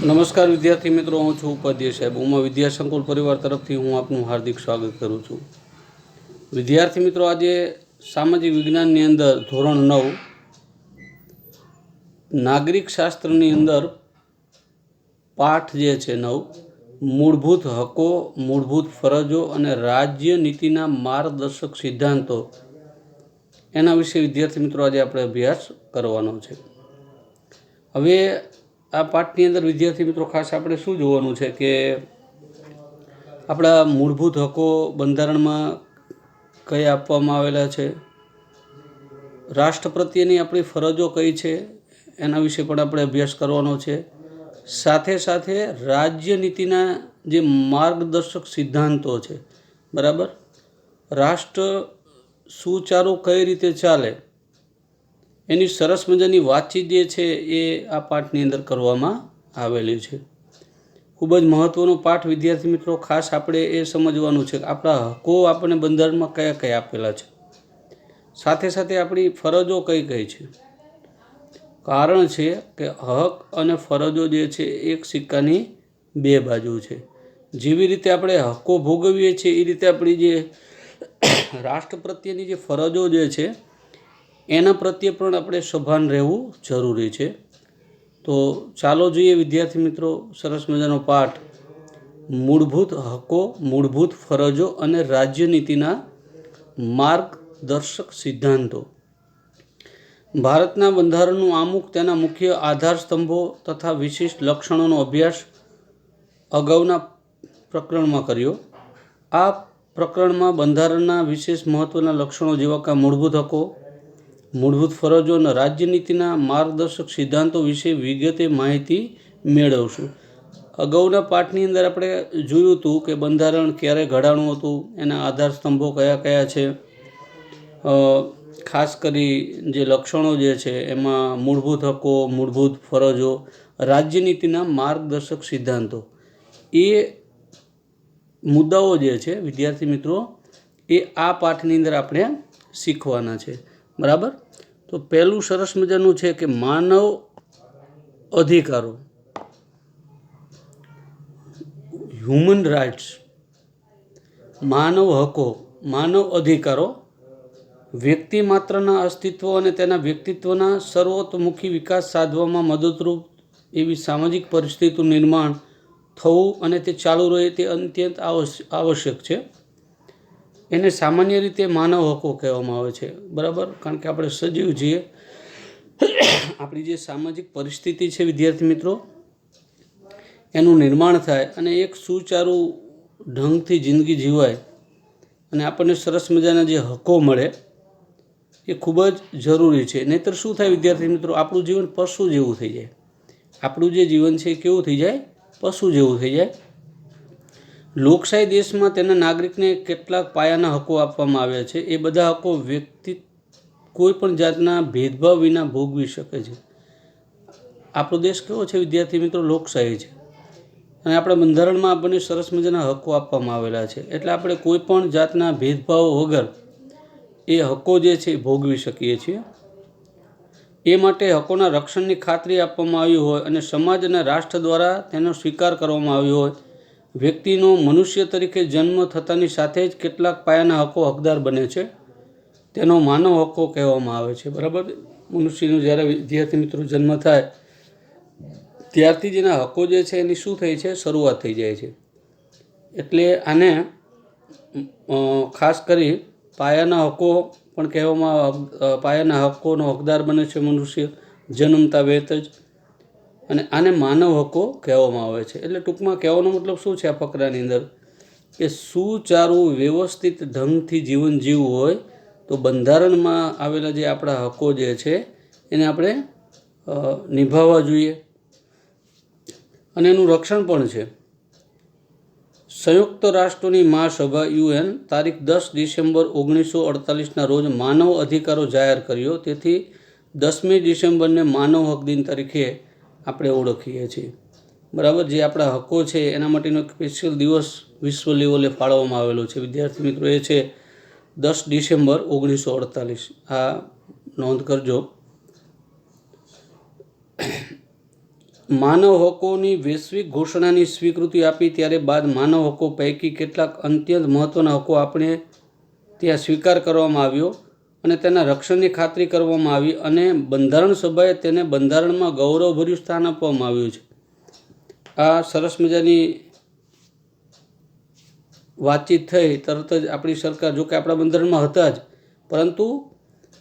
नमस्कार विद्यार्थी मित्रों, हूँ छूँ उपाध्याय साहेब। उमा विद्या संकुल परिवार तरफथी हूँ आपનું हार्दिक स्वागत करूँ છું। विद्यार्थी मित्रों, आज सामाजिक विज्ञाननी अंदर ધોરણ 9 नागरिक शास्त्रनी अंदर पाठ जे छे 9 मूलभूत हको, मूलभूत फरजों અને राज्य नीतिना मार्गदर्शक सिद्धांतों एना विषे विद्यार्थी मित्रों आज આપણે અભ્યાસ કરવાનો છે। હવે आ पाठनी अंदर विद्यार्थी मित्रों खास આપણે શું જોવાનું છે કે આપણા મૂળભૂત હકો બંધારણમાં કયા આપવામાં આવેલા છે, રાષ્ટ્ર પ્રત્યેની આપણી ફરજો કઈ છે એના વિશે પણ આપણે અભ્યાસ કરવાનો છે। સાથે સાથે રાજ્ય નીતિના જે માર્ગદર્શક સિદ્ધાંતો છે, બરાબર, રાષ્ટ્ર સુચારુ કઈ રીતે ચાલે એની સરસ મજાની વાતચીત જે છે એ આ પાઠની અંદર કરવામાં આવેલી છે। ખૂબ જ મહત્વનો પાઠ વિદ્યાર્થી મિત્રો। ખાસ આપણે એ સમજવાનું છે કે આપણા હકો આપણને બંધારણમાં કયા કયા આપેલા છે, સાથે સાથે આપણી ફરજો કઈ કઈ છે। કારણ છે કે હક અને ફરજો જે છે એક સિક્કાની બે બાજુ છે। જેવી રીતે આપણે હકો ભોગવીએ છીએ એ રીતે આપણી જે રાષ્ટ્ર પ્રત્યેની જે ફરજો જે છે એના પ્રત્યે પણ આપણે સભાન રહેવું જરૂરી છે। તો ચાલો જોઈએ વિદ્યાર્થી મિત્રો સરસ મજાનો પાઠ મૂળભૂત હકો, મૂળભૂત ફરજો અને રાજ્ય નીતિના માર્ગદર્શક સિદ્ધાંતો। ભારતના બંધારણનું આમુખ, તેના મુખ્ય આધાર સ્તંભો તથા વિશિષ્ટ લક્ષણોનો અભ્યાસ અગાઉના પ્રકરણમાં કર્યો। આ પ્રકરણમાં બંધારણના વિશેષ મહત્વના લક્ષણો જેવા કે મૂળભૂત હકો, મૂળભૂત ફરજો અને રાજ્ય નીતિના માર્ગદર્શક સિદ્ધાંતો વિશે વિગતે માહિતી મેળવશું। અગાઉના પાઠની અંદર આપણે જોયું હતું કે બંધારણ ક્યારે ઘડાણું હતું, એના આધાર સ્તંભો કયા કયા છે, ખાસ કરી જે લક્ષણો જે છે એમાં મૂળભૂત હકો, મૂળભૂત ફરજો, રાજ્ય નીતિના માર્ગદર્શક સિદ્ધાંતો, એ મુદ્દાઓ જે છે વિદ્યાર્થી મિત્રો એ આ પાઠની અંદર આપણે શીખવાના છે, બરાબર। તો પહેલું સરસ મજાનું છે કે માનવ અધિકારો, હ્યુમન રાઇટ્સ, માનવ હકો, માનવ અધિકારો વ્યક્તિ માત્રના અસ્તિત્વ અને તેના વ્યક્તિત્વના સર્વતોમુખી વિકાસ સાધવામાં મદદરૂપ એવી સામાજિક પરિસ્થિતિનું નિર્માણ થવું અને તે ચાલુ રહે તે અત્યંત આવશ્યક છે। એને સામાન્ય રીતે માનવ હકો કહેવામાં આવે છે, બરાબર, કારણ કે આપણે સજીવ છીએ। આપણી જે સામાજિક પરિસ્થિતિ છે વિદ્યાર્થી મિત્રો એનું નિર્માણ થાય અને એક સુચારુ ઢંગથી જિંદગી જીવાય અને આપણને સરસ મજાના જે હકો મળે એ ખૂબ જ જરૂરી છે। નહીંતર શું થાય વિદ્યાર્થી મિત્રો, આપણું જીવન પશુ જેવું થઈ જાય। આપણું જે જીવન છે એ કેવું થઈ જાય, પશુ જેવું થઈ જાય। લોકશાહી દેશમાં તેના નાગરિકને કેટલાક પાયાના હકો આપવામાં આવ્યા છે। એ બધા હકો વ્યક્તિ કોઈ પણ જાતના ભેદભાવ વિના ભોગવી શકે છે। આપણો દેશ કેવો છે વિદ્યાર્થી મિત્રો, લોકશાહી છે, અને આપણા બંધારણમાં આપણને સરસ મજાના હકો આપવામાં આવેલા છે, એટલે આપણે કોઈ પણ જાતના ભેદભાવ વગર એ હકો જે છે એ ભોગવી શકીએ છીએ। એ માટે હકોના રક્ષણની ખાતરી આપવામાં આવી હોય અને સમાજ અને રાષ્ટ્ર દ્વારા તેનો સ્વીકાર કરવામાં આવ્યો હોય। વ્યક્તિનો મનુષ્ય તરીકે જન્મ થતાની સાથે જ કેટલાક પાયાના હકો હકદાર બને છે, તેનો માનવ હકો કહેવામાં આવે છે, બરાબર। મનુષ્યનો જ્યારે વિદ્યાર્થી મિત્રો જન્મ થાય ત્યારથી જ એના હકો જે છે એની શું થઈ છે, શરૂઆત થઈ જાય છે। એટલે આને ખાસ કરી પાયાના હકો પણ કહેવામાં, પાયાના હકોનો હકદાર બને છે મનુષ્ય જન્મતા વેત જ, અને આને માનવ હકો કહેવામાં આવે છે। એટલે ટૂંકમાં કહેવાનો મતલબ શું છે આ ફકરાની અંદર કે સુચારુ વ્યવસ્થિત ઢંગથી જીવન જીવવું હોય તો બંધારણમાં આવેલા જે આપણા હકો જે છે એને આપણે નિભાવવા જોઈએ અને એનું રક્ષણ પણ છે। સંયુક્ત રાષ્ટ્રોની મહાસભા UN તારીખ 10 ડિસેમ્બર 1948ના રોજ માનવ અધિકારો જાહેર કર્યો, તેથી 10મી ડિસેમ્બરને માનવ હક દિન તરીકે આપણે ઓળખીએ છીએ, બરાબર। જે આપણા હકો છે એના માટેનો સ્પેશિયલ દિવસ વિશ્વ લેવલે ફાળવવામાં આવેલો છે વિદ્યાર્થી મિત્રો, એ છે 10 ડિસેમ્બર 1948। આ નોંધ કરજો। માનવ હકોની વૈશ્વિક ઘોષણાની સ્વીકૃતિ આપી ત્યારે બાદ માનવ હકો પૈકી કેટલાક અત્યંત મહત્ત્વના હકો આપણે ત્યાં સ્વીકાર કરવામાં આવ્યો અને તેના રક્ષણની ખાતરી કરવામાં આવી અને બંધારણ સભાએ તેને બંધારણમાં ગૌરવભર્યું સ્થાન આપવામાં આવ્યું છે. આ સરસ મજાની વાતચીત થઈ. તરત જ આપણી સરકાર, જો કે આપણા બંધારણમાં હતા જ, પરંતુ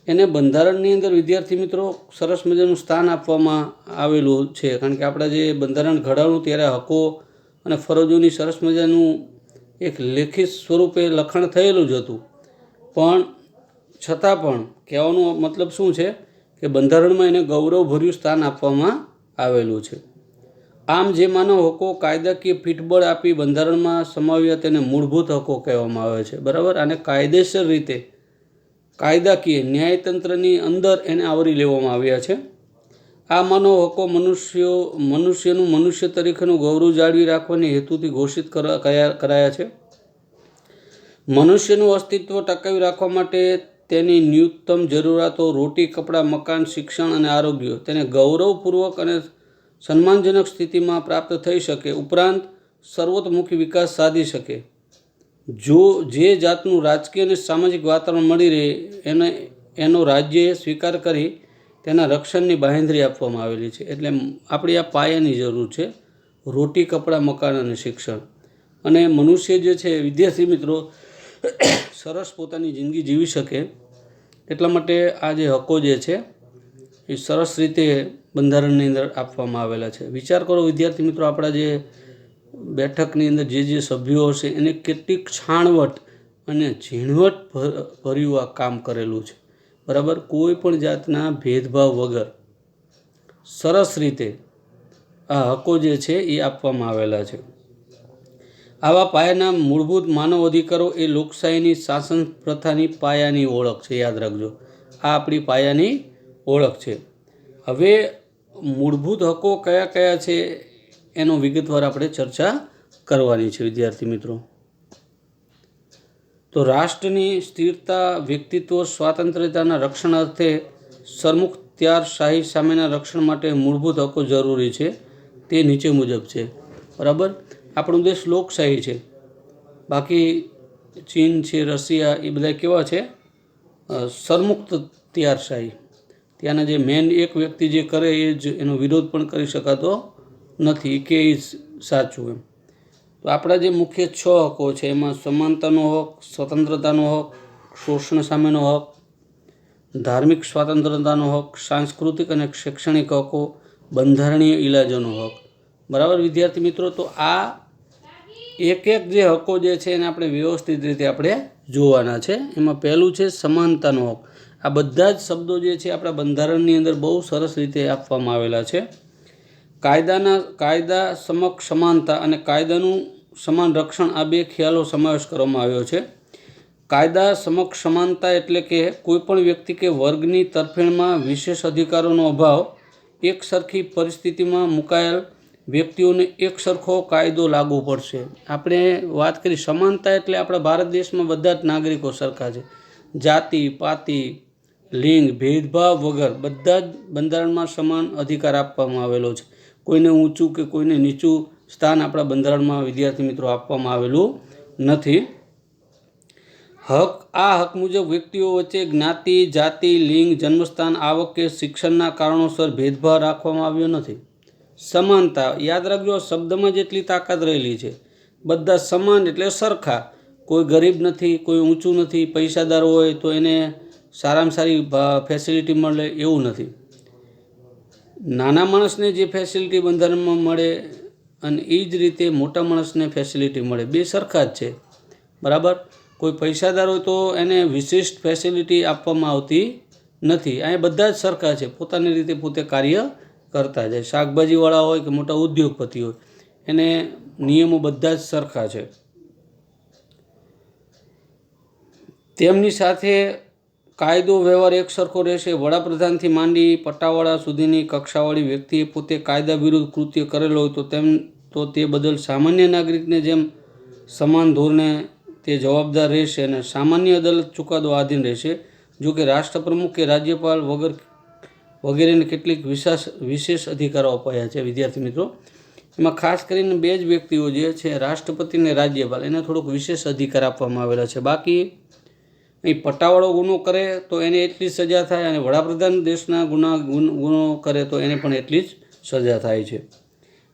એને બંધારણની અંદર વિદ્યાર્થી મિત્રો સરસ મજાનું સ્થાન આપવામાં આવેલું છે. કારણ કે આપણા જે બંધારણ ઘડાયું ત્યારે હકો અને ફરજોની સરસ મજાનું એક લેખિત સ્વરૂપે લખાણ થયેલું જ હતું. પણ છતાં પણ કહેવાનો મતલબ શું છે કે બંધારણમાં એને ગૌરવભર્યું સ્થાન આપવામાં આવેલું છે. આમ જે માનવ હકો કાયદાકીય પીઠબળ આપી બંધારણમાં સમાવ્યા તેને મૂળભૂત હકો કહેવામાં આવે છે. બરાબર. અને કાયદેસર રીતે કાયદાકીય ન્યાયતંત્રની અંદર એને આવરી લેવામાં આવ્યા છે. આ માનવ હકો મનુષ્યનું મનુષ્ય તરીકેનું ગૌરવ જાળવી રાખવાની હેતુથી ઘોષિત કરાયા છે. મનુષ્યનું અસ્તિત્વ ટકાવી રાખવા માટે તેની ન્યૂનતમ જરૂરિયાતો રોટી, કપડાં, મકાન, શિક્ષણ અને આરોગ્ય તેને ગૌરવપૂર્વક અને સન્માનજનક સ્થિતિમાં પ્રાપ્ત થઈ શકે, ઉપરાંત સર્વતોમુખી વિકાસ સાધી શકે. જે જાતનું રાજકીય અને સામાજિક વાતાવરણ મળી રહે એનો રાજ્યએ સ્વીકાર કરી તેના રક્ષણની બાંહેધરી આપવામાં આવેલી છે. એટલે આપણી આ પાયાની જરૂર છે, રોટી, કપડાં, મકાન અને શિક્ષણ. અને મનુષ્ય જે છે વિદ્યાર્થી મિત્રો સરસ પોતાની જિંદગી જીવી શકે એટલા માટે આ જે હકો જે છે એ સરસ રીતે બંધારણની અંદર આપવામાં આવેલા છે. વિચાર કરો વિદ્યાર્થી મિત્રો, આપણા જે બેઠકની અંદર જે સભ્યો હશે એને કેટલીક છાણવટ અને ઝીણવટ ભર્યું આ કામ કરેલું છે. બરાબર. કોઈ પણ જાતના ભેદભાવ વગર સરસ રીતે આ હકો જે છે એ આપવામાં આવેલા છે. આવા પાયાના મૂળભૂત માનવ અધિકારો એ લોકશાહીની શાસન પ્રથાની પાયાની ઓળખ છે. યાદ રાખજો, આ આપણી પાયાની ઓળખ છે. હવે મૂળભૂત હકો કયા કયા છે એનો વિગતવાર આપણે ચર્ચા કરવાની છે વિદ્યાર્થી મિત્રો. તો રાષ્ટ્રની સ્થિરતા, વ્યક્તિત્વ, સ્વાતંત્ર્યતાના રક્ષણ અર્થે સરમુખત્યારશાહી સામેના રક્ષણ માટે મૂળભૂત હકો જરૂરી છે. તે નીચે મુજબ છે. બરાબર. આપણો દેશ લોકશાહી છે, બાકી ચીન છે, રશિયા, એ બધા કેવા છે? સરમુખત્યારશાહી. ત્યાંના જે મેન એક વ્યક્તિ જે કરે એ જ એનો વિરોધ પણ કરી શકાતો નથી, કે એ સાચું એમ. તો આપણા જે મુખ્ય 6 હકો છે એમાં સમાનતાનો હક, સ્વતંત્રતાનો હક, શોષણ સામેનો હક, ધાર્મિક સ્વતંત્રતાનો હક, સાંસ્કૃતિક અને શૈક્ષણિક હકો, બંધારણીય ઇલાજોનો હક. બરાબર વિદ્યાર્થી મિત્રો. તો આ એક જે હકો જે છે એને આપણે વ્યવસ્થિત રીતે આપણે જોવાના છે. એમાં પહેલું છે સમાનતાનો હક. આ બધા જ શબ્દો જે છે આપણા બંધારણની અંદર બહુ સરસ રીતે આપવામાં આવેલા છે. કાયદા સમક્ષ સમાનતા અને કાયદાનું સમાન રક્ષણ, આ બે ખ્યાલો સમાવેશ કરવામાં આવ્યો છે. કાયદા સમક્ષ સમાનતા એટલે કે કોઈપણ વ્યક્તિ કે વર્ગની તરફેણમાં વિશેષ અધિકારોનો અભાવ, એક સરખી પરિસ્થિતિમાં મુકાયેલ વ્યક્તિઓને એક સરખો કાયદો લાગુ પડશે. આપણે વાત કરી સમાનતા એટલે આપણા ભારત દેશમાં બધા જ નાગરિકો સરખા છે. જાતિ, પાતિ, લિંગ ભેદભાવ વગર બધા જ બંધારણમાં સમાન અધિકાર આપવામાં આવેલો છે. કોઈને ઊંચું કે કોઈને નીચું સ્થાન આપણા બંધારણમાં વિદ્યાર્થી મિત્રો આપવામાં આવેલું નથી. આ હક મુજબ વ્યક્તિઓ વચ્ચે જ્ઞાતિ, જાતિ, લિંગ, જન્મસ્થાન, આવક કે શિક્ષણના કારણોસર ભેદભાવ રાખવામાં આવ્યો નથી. સમાનતા યાદ રાખજો, શબ્દમાં જેટલી તાકાત રહેલી છે. બધા સમાન એટલે સરખા. કોઈ ગરીબ નથી, કોઈ ઊંચું નથી. પૈસાદાર હોય તો એને સારામાં સારી ફેસિલિટી મળે એવું નથી. નાના માણસને જે ફેસિલિટી બંધારણમાં મળે અને એ જ રીતે મોટા માણસને ફેસિલિટી મળે, બે સરખા જ છે. બરાબર. કોઈ પૈસાદાર હોય તો એને વિશિષ્ટ ફેસિલિટી આપવામાં આવતી નથી. અહીંયા બધા જ સરખા છે, પોતાની રીતે પોતે કાર્ય કરતા જાય. શાકભાજીવાળા હોય કે મોટા ઉદ્યોગપતિ હોય, એને નિયમો બધા જ સરખા છે. તેમની સાથે કાયદો વ્યવહાર એક સરખો રહેશે. વડાપ્રધાનથી માંડી પટ્ટાવાળા સુધીની કક્ષાવાળી વ્યક્તિએ પોતે કાયદા વિરુદ્ધ કૃત્ય કરેલો હોય તો તે બદલ સામાન્ય નાગરિકને જેમ સમાન ધોરણે તે જવાબદાર રહેશે અને સામાન્ય અદાલત ચુકાદો આધીન રહેશે. જો કે રાષ્ટ્રપ્રમુખ કે રાજ્યપાલ વગર વગેરેને કેટલીક વિશેષ અધિકારો અપાયા છે વિદ્યાર્થી મિત્રો. એમાં ખાસ કરીને 2 જ વ્યક્તિઓ જે છે, રાષ્ટ્રપતિ અને રાજ્યપાલ, એને થોડોક વિશેષ અધિકાર આપવામાં આવેલા છે. બાકી અહીં પટ્ટાવાળો ગુનો કરે તો એને એટલી સજા થાય, અને વડાપ્રધાન દેશના ગુનો કરે તો એને પણ એટલી જ સજા થાય છે.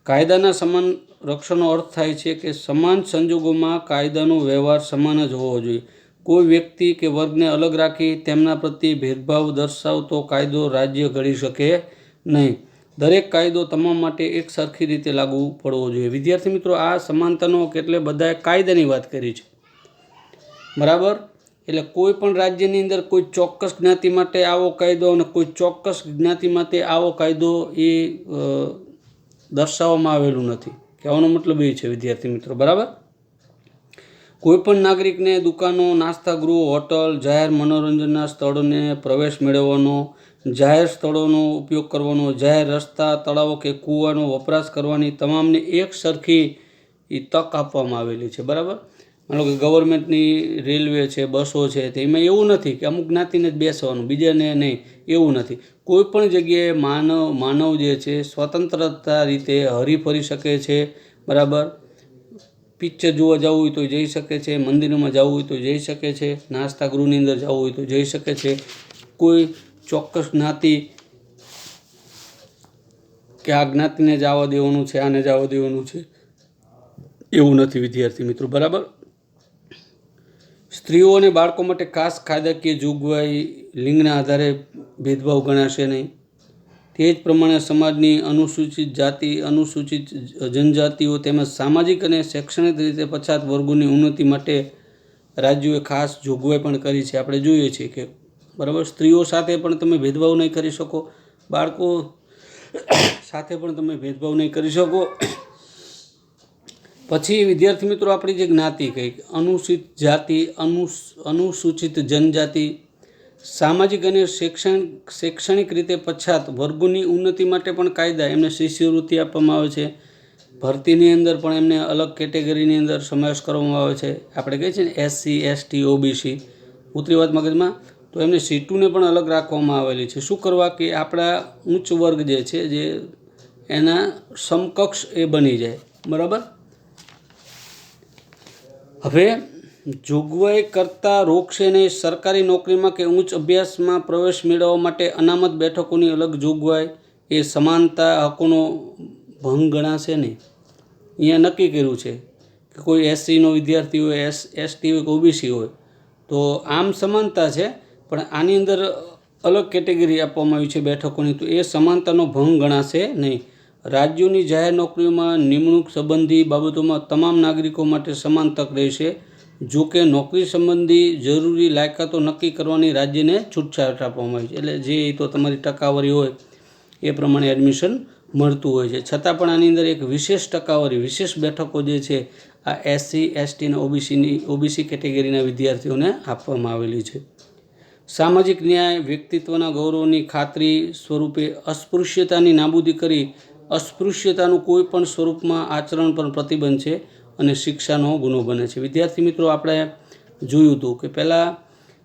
કાયદાના સમાન રક્ષણનો અર્થ થાય છે કે સમાન સંજોગોમાં કાયદાનો વ્યવહાર સમાન જ હોવો જોઈએ. કોઈ વ્યક્તિ કે વર્ગને અલગ રાખી તેમના પ્રત્યે ભેદભાવ દર્શાવતો કાયદો રાજ્ય ઘડી શકે નહીં. દરેક કાયદો તમામ માટે એક સરખી રીતે લાગુ પડવો જોઈએ. વિદ્યાર્થી મિત્રો, આ સમાનતાનો એટલે બધાએ કાયદાની વાત કરી છે, બરાબર. એટલે કોઈ પણ રાજ્યની અંદર કોઈ ચોક્કસ જ્ઞાતિ માટે આવો કાયદો અને કોઈ ચોક્કસ જ્ઞાતિ માટે આવો કાયદો એ દર્શાવવામાં આવેલું નથી. કહેવાનો મતલબ એ છે વિદ્યાર્થી મિત્રો, બરાબર. કોઈ પણ નાગરિકને દુકાનો, નાસ્તા ગૃહો, હોટલ, જાહેર મનોરંજનના સ્થળોને પ્રવેશ મેળવવાનો, જાહેર સ્થળોનો ઉપયોગ કરવાનો, જાહેર રસ્તા, તળાવો કે કૂવાનો વપરાશ કરવાની તમામને એક સરખી તક આપવામાં આવેલી છે, બરાબર. માનો કે ગવર્મેન્ટની રેલવે છે, બસો છે, તો એમાં એવું નથી કે અમુક જ્ઞાતિને જ બેસવાનું, બીજાને નહીં, એવું નથી. કોઈ પણ જગ્યાએ માનવ જે છે સ્વતંત્રતા રીતે હરીફરી શકે છે, બરાબર. પિક્ચર જોવા જવું હોય તો જઈ શકે છે, મંદિરમાં જવું હોય તો જઈ શકે છે, નાસ્તા ગૃહની અંદર જવું હોય તો જઈ શકે છે. કોઈ ચોક્કસ જ્ઞાતિ કે આ જ્ઞાતિને જ આવવા દેવાનું છે, આને જ આવવા દેવાનું છે, એવું નથી વિદ્યાર્થી મિત્રો, બરાબર. સ્ત્રીઓ અને બાળકો માટે ખાસ કાયદાકીય જોગવાઈ લિંગના આધારે ભેદભાવ ગણાશે નહીં. તે જ પ્રમાણે સમાજની અનુસૂચિત જાતિ, અનુસૂચિત જનજાતિઓ તેમજ સામાજિક અને શૈક્ષણિક રીતે પછાત વર્ગોની ઉન્નતિ માટે રાજ્યોએ ખાસ જોગવાઈ પણ કરી છે. આપણે જોઈએ છીએ કે, બરાબર, સ્ત્રીઓ સાથે પણ તમે ભેદભાવ નહીં કરી શકો, બાળકો સાથે પણ તમે ભેદભાવ નહીં કરી શકો. પછી વિદ્યાર્થી મિત્રો, આપણી જે જ્ઞાતિ કઈ, અનુસૂચિત જાતિ, અનુસૂચિત જનજાતિ, સામાજિક અને શૈક્ષણિક રીતે પછાત વર્ગોની ઉન્નતિ માટે પણ કાયદા એમને શિષ્યવૃત્તિ આપવામાં આવે છે. ભરતીની અંદર પણ એમને અલગ કેટેગરીની અંદર સમાવેશ કરવામાં આવે છે. આપણે કહીએ છીએ ને SC, ST, OBC, ઉતરી વાત મગજમાં, તો એમને સીટુને પણ અલગ રાખવામાં આવેલી છે. શું કરવા કે આપણા ઉચ્ચ વર્ગ જે છે, જે એના સમકક્ષ એ બની જાય, બરાબર. હવે જોગવાઈ કરતાં રોકશે નહીં. સરકારી નોકરીમાં કે ઉચ્ચ અભ્યાસમાં પ્રવેશ મેળવવા માટે અનામત બેઠકોની અલગ જોગવાઈ એ સમાનતા હકોનો ભંગ ગણાશે નહીં. અહીંયા નક્કી કર્યું છે કે કોઈ SCનો વિદ્યાર્થી હોય, ST હોય કે OBC હોય તો આમ સમાનતા છે, પણ આની અંદર અલગ કેટેગરી આપવામાં આવી છે બેઠકોની, તો એ સમાનતાનો ભંગ ગણાશે નહીં. રાજ્યોની જાહેર નોકરીઓમાં નિમણૂક સંબંધી બાબતોમાં તમામ નાગરિકો માટે સમાન તક રહેશે. જો કે નોકરી સંબંધી જરૂરી લાયકાતો નક્કી કરવાની રાજ્યને છૂટછાટ આપવામાં આવી છે. એટલે જે તો તમારી ટકાવારી હોય એ પ્રમાણે એડમિશન મળતું હોય છે. છતાં પણ આની અંદર એક વિશેષ ટકાવારી, વિશેષ બેઠકો જે છે આ SC, ST અને OBC કેટેગરીના વિદ્યાર્થીઓને આપવામાં આવેલી છે. સામાજિક ન્યાય, વ્યક્તિત્વના ગૌરવની ખાતરી સ્વરૂપે અસ્પૃશ્યતાની નાબૂદી કરી અસ્પૃશ્યતાનું કોઈ પણ સ્વરૂપમાં આચરણ પર પ્રતિબંધ છે અને શિક્ષાનો ગુનો બને છે. વિદ્યાર્થી મિત્રો, આપણે જોયું હતું કે પહેલાં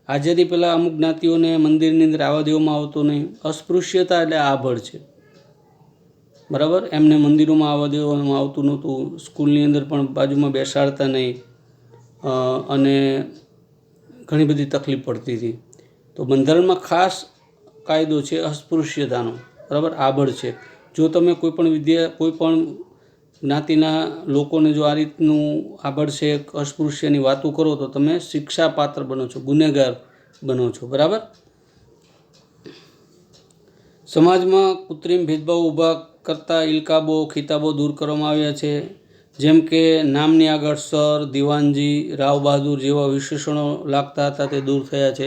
આઝાદી પહેલાં અમુક જ્ઞાતિઓને મંદિરની અંદર આવવા દેવામાં આવતો નહીં. અસ્પૃશ્યતા એટલે આભળ છે, બરાબર. એમને મંદિરોમાં આવવા દેવામાં આવતું નહોતું, સ્કૂલની અંદર પણ બાજુમાં બેસાડતા નહીં, અને ઘણી બધી તકલીફ પડતી હતી. તો બંધારણમાં ખાસ કાયદો છે અસ્પૃશ્યતાનો, બરાબર, આભળ છે. જો તમે કોઈ પણ જ્ઞાતિના લોકોને જો આ રીતનું આભળ છે, અસ્પૃશ્યની વાતો કરો તો તમે શિક્ષાપાત્ર બનો છો, ગુનેગાર બનો છો, બરાબર. સમાજમાં કૃત્રિમ ભેદભાવ ઊભા કરતા ઇલકાબો, ખિતાબો દૂર કરવામાં આવ્યા છે. જેમ કે નામની આગળ સર, દિવાનજી, રાવ બહાદુર જેવા વિશેષણો લાગતા હતા તે દૂર થયા છે.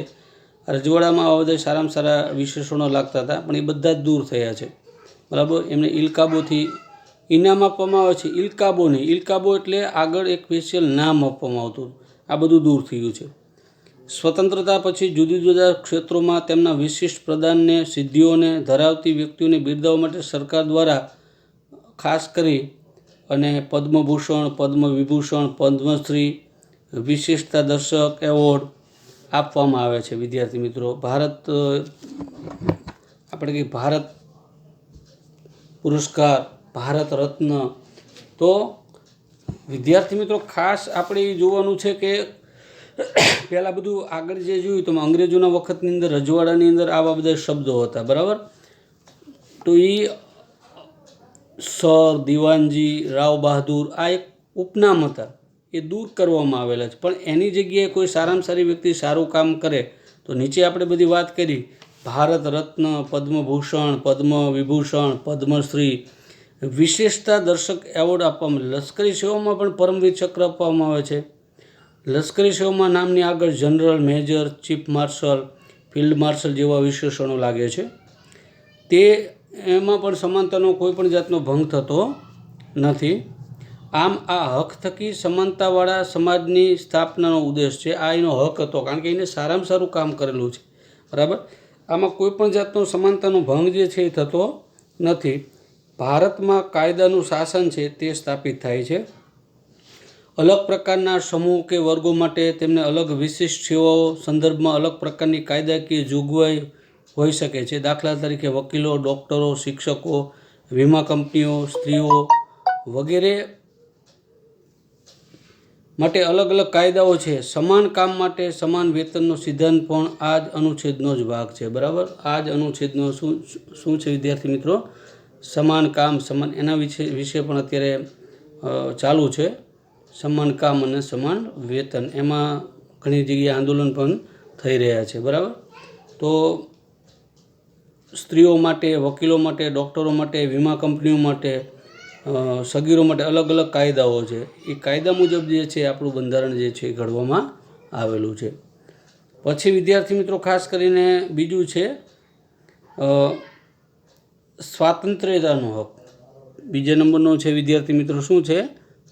રજવાડામાં આવા બધા સારામાં સારા વિશેષણો લાગતા હતા, પણ એ બધા જ દૂર થયા છે, બરાબર. એમને ઇલકાબોથી ઇનામ આપવામાં આવે છે, ઇલકાબો નહીં. ઇલકાબો એટલે આગળ એક સ્પેશિયલ નામ આપવામાં આવતું, આ બધું દૂર થયું છે. સ્વતંત્રતા પછી જુદા જુદા ક્ષેત્રોમાં તેમના વિશિષ્ટ પ્રદાનને, સિદ્ધિઓને ધરાવતી વ્યક્તિઓને બિરદાવવા માટે સરકાર દ્વારા ખાસ કરી અને પદ્મભૂષણ, પદ્મવિભૂષણ, પદ્મશ્રી, વિશિષ્ટતા દર્શક એવોર્ડ આપવામાં આવે છે. વિદ્યાર્થી મિત્રો, આપણે આપણે કંઈ ભારત પુરસ્કાર, ભારત રત્ન, તો વિદ્યાર્થી મિત્રો ખાસ આપણે એ જોવાનું છે કે પહેલાં બધું આગળ જે જોયું તો અંગ્રેજોના વખતની અંદર રજવાડાની અંદર આવા બધા શબ્દો હતા, બરાબર. તો એ સર, દિવાનજી, રાવ બહાદુર આ એક ઉપનામ હતા, એ દૂર કરવામાં આવેલા છે. પણ એની જગ્યાએ કોઈ સારામાં સારી વ્યક્તિ સારું કામ કરે તો નીચે આપણે બધી વાત કરી, ભારત રત્ન, પદ્મભૂષણ, પદ્મ વિભૂષણ, પદ્મશ્રી, વિશેષતા દર્શક એવોર્ડ આપવામાં, લશ્કરી સેવામાં પણ પરમવીર ચક્ર આપવામાં આવે છે. લશ્કરી સેવામાં નામની આગળ general, major, chief marshal, field marshal જેવા વિશેષણો લાગે છે. તે એમાં પણ સમાનતાનો કોઈ પણ જાતનો ભંગ થતો નથી. આમ આ હક થકી સમાનતાવાળા સમાજની સ્થાપનાનો ઉદ્દેશ છે. આ એનો હક હતો, કારણ કે એને સારામાં સારું કામ કરેલું છે, બરાબર. આમાં કોઈ પણ જાતનો સમાનતાનો ભંગ જે છે એ થતો નથી. ભારતમાં કાયદાનું શાસન છે તે સ્થાપિત થાય છે. અલગ પ્રકારના સમૂહ કે વર્ગો માટે તેમને અલગ વિશિષ્ટ સેવાઓ સંદર્ભમાં અલગ પ્રકારની કાયદાકીય જોગવાઈ હોઈ શકે છે. દાખલા તરીકે વકીલો, ડૉક્ટરો, શિક્ષકો, વીમા કંપનીઓ, સ્ત્રીઓ વગેરે માટે અલગ અલગ કાયદાઓ છે. સમાન કામ માટે સમાન વેતનનો સિદ્ધાંત પણ આ જ અનુચ્છેદનો જ ભાગ છે, બરાબર. આ જ અનુચ્છેદનો શું છે વિદ્યાર્થી મિત્રો? સમાન કામ, સમાન, એના વિશે પણ અત્યારે ચાલુ છે. સમાન કામ અને સમાન વેતન, એમાં ઘણી જગ્યાએ આંદોલન પણ થઈ રહ્યા છે, બરાબર. તો સ્ત્રીઓ માટે, વકીલો માટે, ડૉક્ટરો માટે, વીમા કંપનીઓ માટે, સગીરો માટે અલગ અલગ કાયદાઓ છે. એ કાયદા મુજબ જે છે આપણું બંધારણ જે છે એ ઘડવામાં આવેલું છે. પછી વિદ્યાર્થી મિત્રો ખાસ કરીને બીજું છે સ્વાતંત્ર્યતાનો હક. બીજા નંબરનો છે વિદ્યાર્થી મિત્રો શું છે?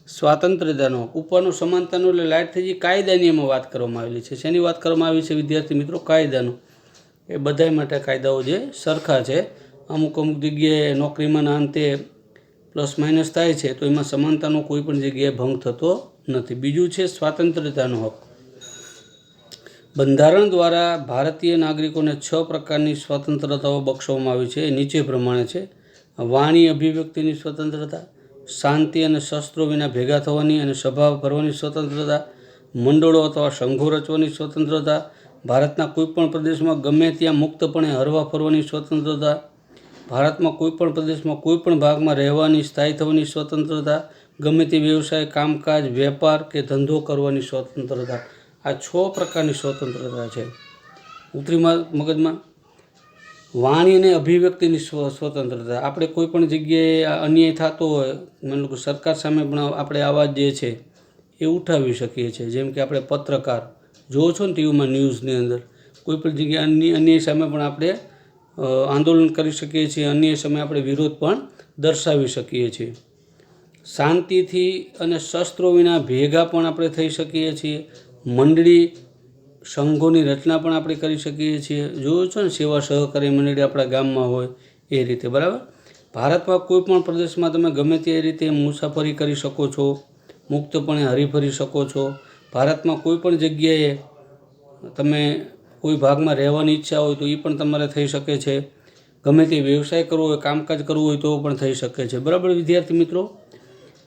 સ્વાતંત્ર્યતાનો હક. ઉપરનો સમાનતાનો એટલે લાઈટ થઈ ગઈ, કાયદાની એમાં વાત કરવામાં આવેલી છે. શેની વાત કરવામાં આવી છે વિદ્યાર્થી મિત્રો? કાયદાનો. એ બધાય માટે કાયદાઓ જે સરખા છે. અમુક અમુક જગ્યાએ નોકરીમાં અંતે પ્લસ માઇનસ થાય છે, તો એમાં સમાનતાનો કોઈ પણ જગ્યાએ ભંગ થતો નથી. બીજું છે સ્વાતંત્ર્યતાનો હક. બંધારણ દ્વારા ભારતીય નાગરિકોને 6 પ્રકારની સ્વતંત્રતાઓ બક્ષવામાં આવી છે. એ નીચે પ્રમાણે છે: વાણી અભિવ્યક્તિની સ્વતંત્રતા, શાંતિ અને શસ્ત્રો વિના ભેગા થવાની અને સભા ભરવાની સ્વતંત્રતા, મંડળો અથવા સંઘો રચવાની સ્વતંત્રતા, ભારતના કોઈપણ પ્રદેશમાં ગમે ત્યાં મુક્તપણે હરવા ફરવાની સ્વતંત્રતા, ભારતમાં કોઈપણ પ્રદેશમાં કોઈપણ ભાગમાં રહેવાની, સ્થાયી થવાની સ્વતંત્રતા, ગમે તે વ્યવસાય, કામકાજ, વેપાર કે ધંધો કરવાની સ્વતંત્રતા. આ 6 પ્રકારની સ્વતંત્રતા છે. ઉતરી મગજમાં. વાણી અને અભિવ્યક્તિની સ્વતંત્રતા. આપણે કોઈ પણ જગ્યાએ અન્યાય થતો હોય, માની લો કે સરકાર સામે પણ આપણે અવાજ જે છે એ ઉઠાવી શકીએ છીએ. જેમ કે આપણે પત્રકાર જોવો છો ને ટીવીમાં, ન્યૂઝની અંદર, કોઈ પણ જગ્યાએ અન્યાય સામે પણ આપણે આંદોલન કરી શકીએ છીએ, અન્ય સામે આપણે વિરોધ પણ દર્શાવી શકીએ છીએ. શાંતિથી અને શસ્ત્રો વિના ભેગા પણ આપણે થઈ શકીએ છીએ. મંડળી, સંઘોની રચના પણ આપણે કરી શકીએ છીએ. જોયું છો ને, સેવા સહકારી મંડળી આપણા ગામમાં હોય એ રીતે, બરાબર. ભારતમાં કોઈ પણ પ્રદેશમાં તમે ગમે તે રીતે મુસાફરી કરી શકો છો, મુક્તપણે હરીફરી શકો છો. ભારતમાં કોઈ પણ જગ્યાએ તમે કોઈ ભાગમાં રહેવાની ઈચ્છા હોય તો એ પણ તમારે થઈ શકે છે. ગમે તે વ્યવસાય કરવો હોય, કામકાજ કરવું હોય તો પણ થઈ શકે છે, બરાબર વિદ્યાર્થી મિત્રો.